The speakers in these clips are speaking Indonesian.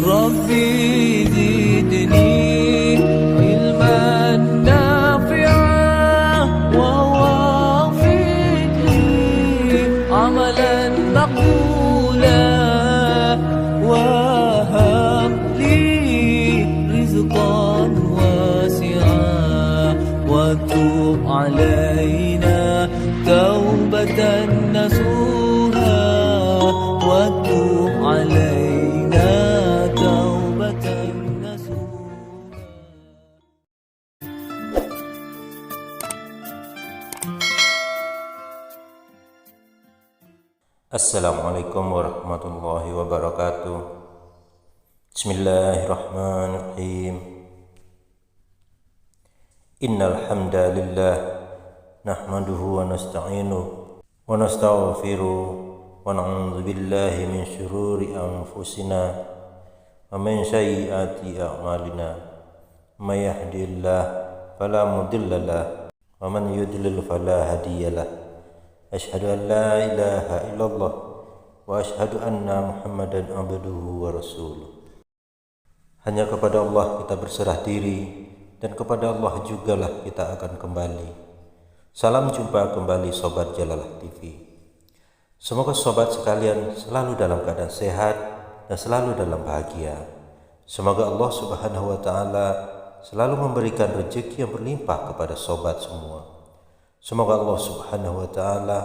ربي زدني علما نافعا ووفق لي عملا مقبولا وهب لي رزقا واسعا وتب علينا توبة نصوحا وتب علينا توبة نصوحا. Assalamualaikum warahmatullahi wabarakatuh. Bismillahirrahmanirrahim. Innal hamdalillah nahmaduhu wa nasta'inuhu wa nastaghfiruh wa na'udzu billahi min syururi anfusina wa min sayyiati a'malina. May yahdihillahu fala mudilla lahu wa man yudlil fala hadiyalah. Asyhadu an la ilaha illallah wa asyhadu anna Muhammadan abduhu wa rasuluh. Hanya kepada Allah kita berserah diri dan kepada Allah jugalah kita akan kembali. Salam jumpa kembali Sobat Jalalah TV. Semoga sobat sekalian selalu dalam keadaan sehat dan selalu dalam bahagia. Semoga Allah Subhanahu wa taala selalu memberikan rezeki yang berlimpah kepada sobat semua. Semoga Allah Subhanahu wa taala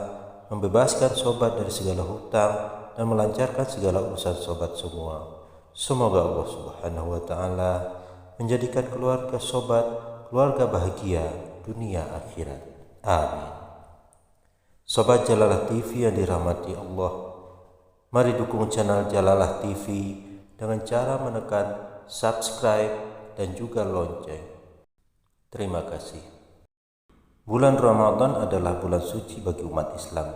membebaskan sobat dari segala hutang dan melancarkan segala urusan sobat semua. Semoga Allah Subhanahu wa taala menjadikan keluarga sobat keluarga bahagia dunia akhirat. Amin. Sobat Jalalah TV yang dirahmati Allah, mari dukung channel Jalalah TV dengan cara menekan subscribe dan juga lonceng. Terima kasih. Bulan Ramadan adalah bulan suci bagi umat Islam.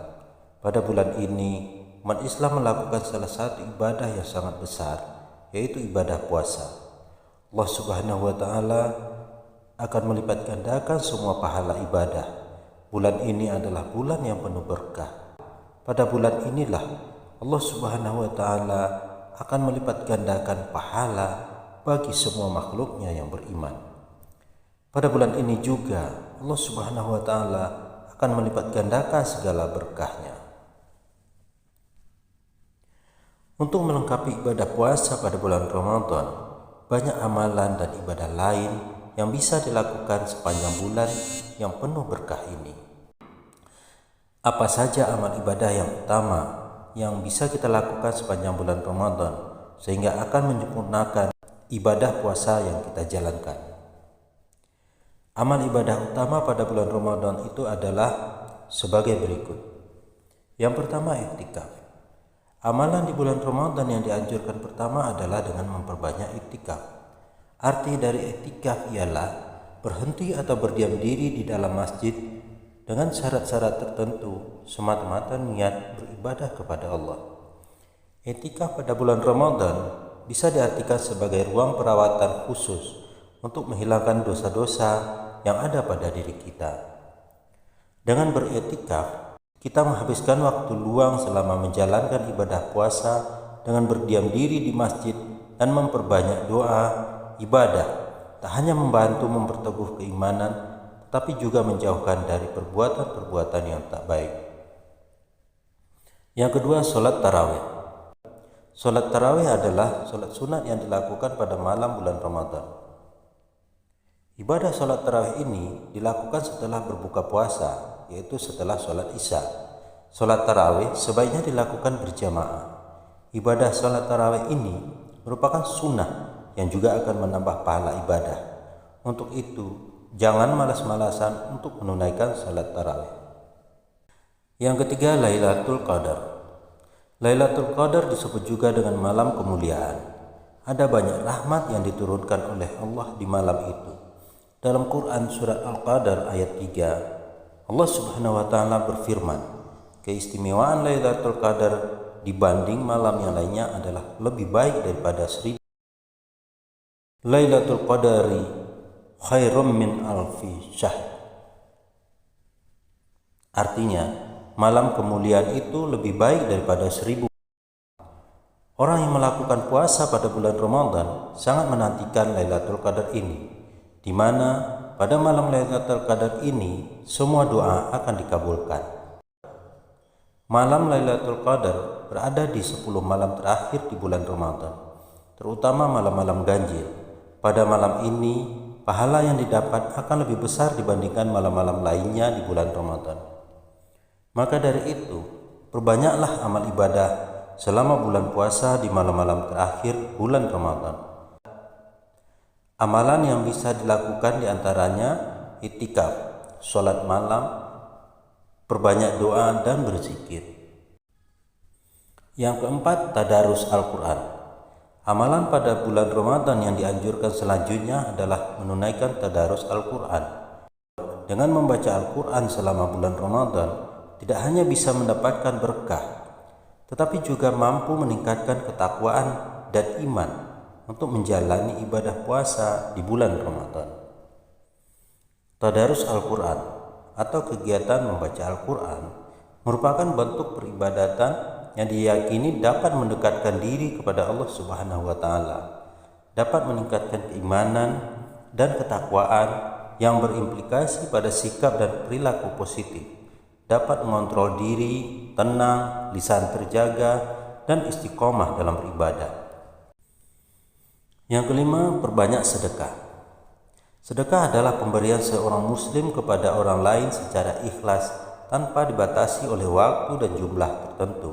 Pada bulan ini, umat Islam melakukan salah satu ibadah yang sangat besar, yaitu ibadah puasa. Allah Subhanahu wa taala akan melipat gandakan semua pahala ibadah. Bulan ini adalah bulan yang penuh berkah. Pada bulan inilah Allah Subhanahu wa taala akan melipat gandakan pahala bagi semua makhluknya yang beriman. Pada bulan ini juga Allah Subhanahu wa taala akan melipat gandakan segala berkahnya. Untuk melengkapi ibadah puasa pada bulan Ramadan, banyak amalan dan ibadah lain yang bisa dilakukan sepanjang bulan yang penuh berkah ini. Apa saja amal ibadah yang utama yang bisa kita lakukan sepanjang bulan Ramadan sehingga akan menyempurnakan ibadah puasa yang kita jalankan? Amal ibadah utama pada bulan Ramadan itu adalah sebagai berikut. Yang pertama, iktikaf. Amalan di bulan Ramadan yang dianjurkan pertama adalah dengan memperbanyak iktikaf. Arti dari iktikaf ialah berhenti atau berdiam diri di dalam masjid dengan syarat-syarat tertentu semata-mata niat beribadah kepada Allah. Iktikaf pada bulan Ramadan bisa diartikan sebagai ruang perawatan khusus untuk menghilangkan dosa-dosa yang ada pada diri kita. Dengan beriktikaf, kita menghabiskan waktu luang selama menjalankan ibadah puasa dengan berdiam diri di masjid dan memperbanyak doa, ibadah, tak hanya membantu memperteguh keimanan, tapi juga menjauhkan dari perbuatan-perbuatan yang tak baik. Yang kedua, sholat tarawih. Sholat tarawih adalah sholat sunat yang dilakukan pada malam bulan Ramadan. Ibadah sholat tarawih ini dilakukan setelah berbuka puasa, yaitu setelah sholat isya. Sholat tarawih sebaiknya dilakukan berjamaah. Ibadah sholat tarawih ini merupakan sunnah yang juga akan menambah pahala ibadah. Untuk itu, jangan malas-malasan untuk menunaikan salat tarawih. Yang ketiga, Lailatul Qadar. Lailatul Qadar disebut juga dengan malam kemuliaan. Ada banyak rahmat yang diturunkan oleh Allah di malam itu. Dalam Quran surat Al-Qadar ayat 3, Allah Subhanahu wa taala berfirman, keistimewaan Lailatul Qadar dibanding malam yang lainnya adalah lebih baik daripada 1000. Lailatul Qadari khairum min alfi syahr. Artinya, malam kemuliaan itu lebih baik daripada 1000. Orang yang melakukan puasa pada bulan Ramadan sangat menantikan Lailatul Qadar ini, di mana pada malam Lailatul Qadar ini semua doa akan dikabulkan. Malam Lailatul Qadar berada di 10 malam terakhir di bulan Ramadan, terutama malam-malam ganjil. Pada malam ini, pahala yang didapat akan lebih besar dibandingkan malam-malam lainnya di bulan Ramadan. Maka dari itu, perbanyaklah amal ibadah selama bulan puasa di malam-malam terakhir bulan Ramadan. Amalan yang bisa dilakukan diantaranya iktikaf, sholat malam, perbanyak doa dan berzikir. Yang keempat, tadarus Al-Quran. Amalan pada bulan Ramadan yang dianjurkan selanjutnya adalah menunaikan tadarus Al-Quran. Dengan membaca Al-Quran selama bulan Ramadan, tidak hanya bisa mendapatkan berkah, tetapi juga mampu meningkatkan ketakwaan dan iman untuk menjalani ibadah puasa di bulan Ramadan. Tadarus Al-Quran atau kegiatan membaca Al-Quran merupakan bentuk peribadatan yang diyakini dapat mendekatkan diri kepada Allah Subhanahu wa Ta'ala, dapat meningkatkan keimanan dan ketakwaan yang berimplikasi pada sikap dan perilaku positif, dapat mengontrol diri, tenang, lisan terjaga, dan istiqomah dalam beribadah. Yang kelima, perbanyak sedekah. Sedekah adalah pemberian seorang muslim kepada orang lain secara ikhlas tanpa dibatasi oleh waktu dan jumlah tertentu.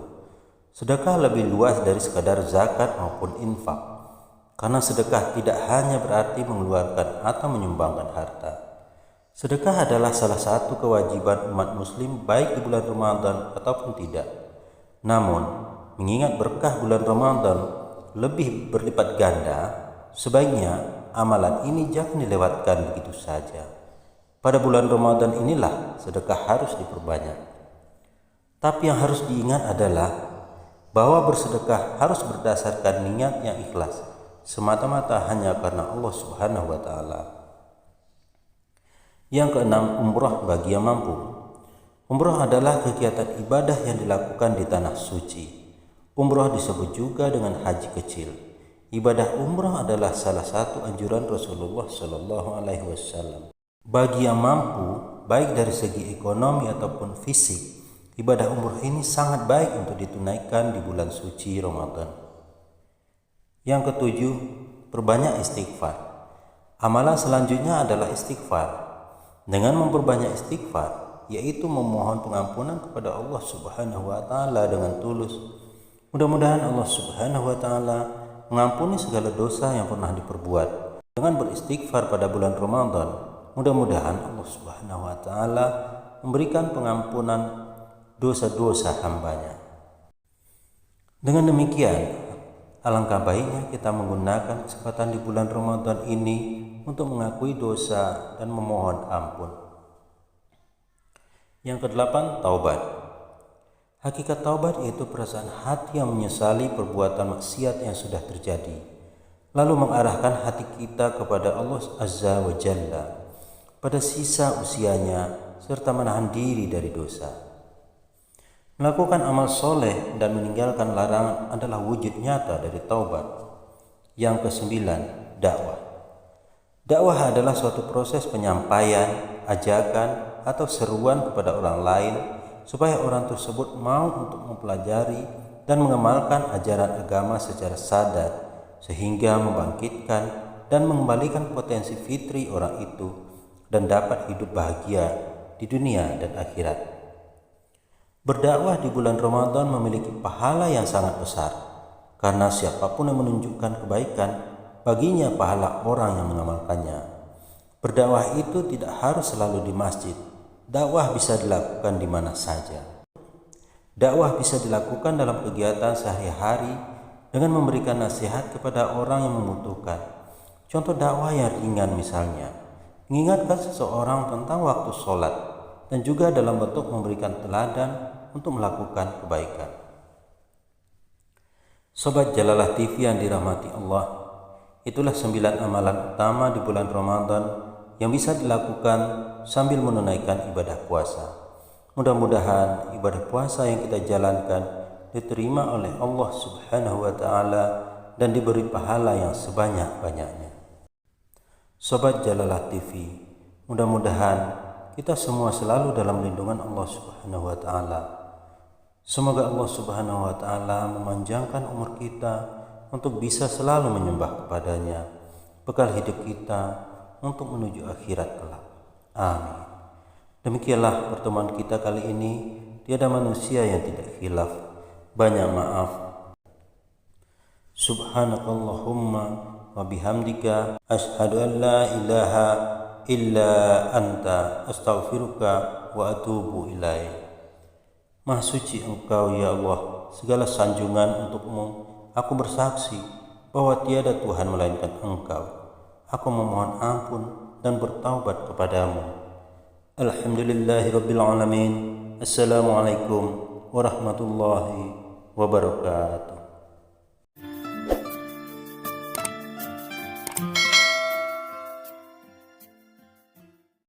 Sedekah lebih luas dari sekadar zakat maupun infak, karena sedekah tidak hanya berarti mengeluarkan atau menyumbangkan harta. Sedekah adalah salah satu kewajiban umat muslim baik di bulan Ramadan ataupun tidak. Namun, mengingat berkah bulan Ramadan lebih berlipat ganda, sebaiknya amalan ini jangan dilewatkan begitu saja. Pada bulan Ramadan inilah sedekah harus diperbanyak. Tapi yang harus diingat adalah bahwa bersedekah harus berdasarkan niat yang ikhlas, semata-mata hanya karena Allah Subhanahu wa Ta'ala. Yang keenam, umrah bagi yang mampu. Umrah adalah kegiatan ibadah yang dilakukan di tanah suci. Umrah disebut juga dengan haji kecil. Ibadah umrah adalah salah satu anjuran Rasulullah Shallallahu Alaihi Wasallam. Bagi yang mampu, baik dari segi ekonomi ataupun fisik, ibadah umrah ini sangat baik untuk ditunaikan di bulan suci Ramadan. Yang ketujuh, perbanyak istighfar. Amalan selanjutnya adalah istighfar. Dengan memperbanyak istighfar, yaitu memohon pengampunan kepada Allah Subhanahu wa Ta'ala dengan tulus. Mudah-mudahan Allah Subhanahu wa Ta'ala mengampuni segala dosa yang pernah diperbuat. Dengan beristighfar pada bulan Ramadan, mudah-mudahan Allah Subhanahu wa Ta'ala memberikan pengampunan dosa-dosa hambanya. Dengan demikian, alangkah baiknya kita menggunakan kesempatan di bulan Ramadan ini untuk mengakui dosa dan memohon ampun. Yang kedelapan, taubat. Hakikat taubat yaitu perasaan hati yang menyesali perbuatan maksiat yang sudah terjadi, lalu mengarahkan hati kita kepada Allah Azza wa Jalla pada sisa usianya serta menahan diri dari dosa. Melakukan amal soleh dan meninggalkan larangan adalah wujud nyata dari taubat. Yang kesembilan, dakwah. Dakwah adalah suatu proses penyampaian, ajakan, atau seruan kepada orang lain supaya orang tersebut mau untuk mempelajari dan mengamalkan ajaran agama secara sadar sehingga membangkitkan dan mengembalikan potensi fitri orang itu dan dapat hidup bahagia di dunia dan akhirat. Berdakwah di bulan Ramadan memiliki pahala yang sangat besar karena siapapun yang menunjukkan kebaikan, baginya pahala orang yang mengamalkannya. Berdakwah itu tidak harus selalu di masjid. Dakwah bisa dilakukan di mana saja. Dakwah bisa dilakukan dalam kegiatan sehari-hari dengan memberikan nasihat kepada orang yang membutuhkan. Contoh dakwah yang ringan misalnya, mengingatkan seseorang tentang waktu sholat dan juga dalam bentuk memberikan teladan untuk melakukan kebaikan. Sobat Jalalah TV yang dirahmati Allah, itulah 9 amalan utama di bulan Ramadan yang bisa dilakukan sambil menunaikan ibadah puasa. Mudah-mudahan ibadah puasa yang kita jalankan diterima oleh Allah Subhanahu wa Ta'ala, dan diberi pahala yang sebanyak-banyaknya. Sobat Jalalah TV, mudah-mudahan kita semua selalu dalam lindungan Allah Subhanahu wa Ta'ala. Semoga Allah Subhanahu wa Ta'ala memanjangkan umur kita untuk bisa selalu menyembah kepadanya, bekal hidup kita untuk menuju akhirat kelak. Amin. Demikianlah pertemuan kita kali ini. Tiada manusia yang tidak khilaf. Banyak maaf. Subhanakallahumma wa bihamdika asyhadu an la ilaha illa anta astaghfiruka wa atubu ilaik. Maha suci Engkau ya Allah, segala sanjungan untukmu. Aku bersaksi bahwa tiada Tuhan melainkan Engkau. Aku memohon ampun dan bertaubat kepadamu. Alhamdulillahirabbil alamin. Assalamualaikum warahmatullahi wabarakatuh.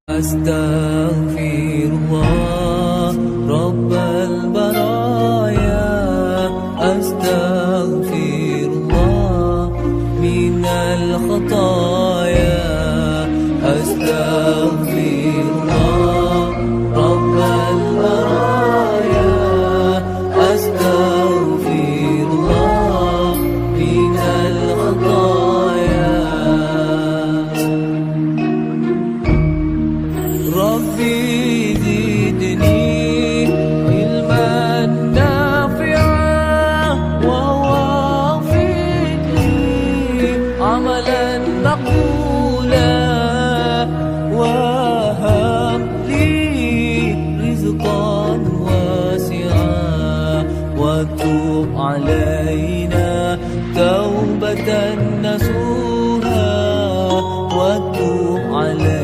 Astaghfirullah Rabbal baraya, astaghfirullah minal khataya, astaghfirullah Rabbal baraya, astaghfirullah minal khataya. Rabbi zidni ilman nafi'an wa wafiqni amalan maqbulan wa habli rizqan wasi'an wa tub alaina taubatan nasuha wa tub alaina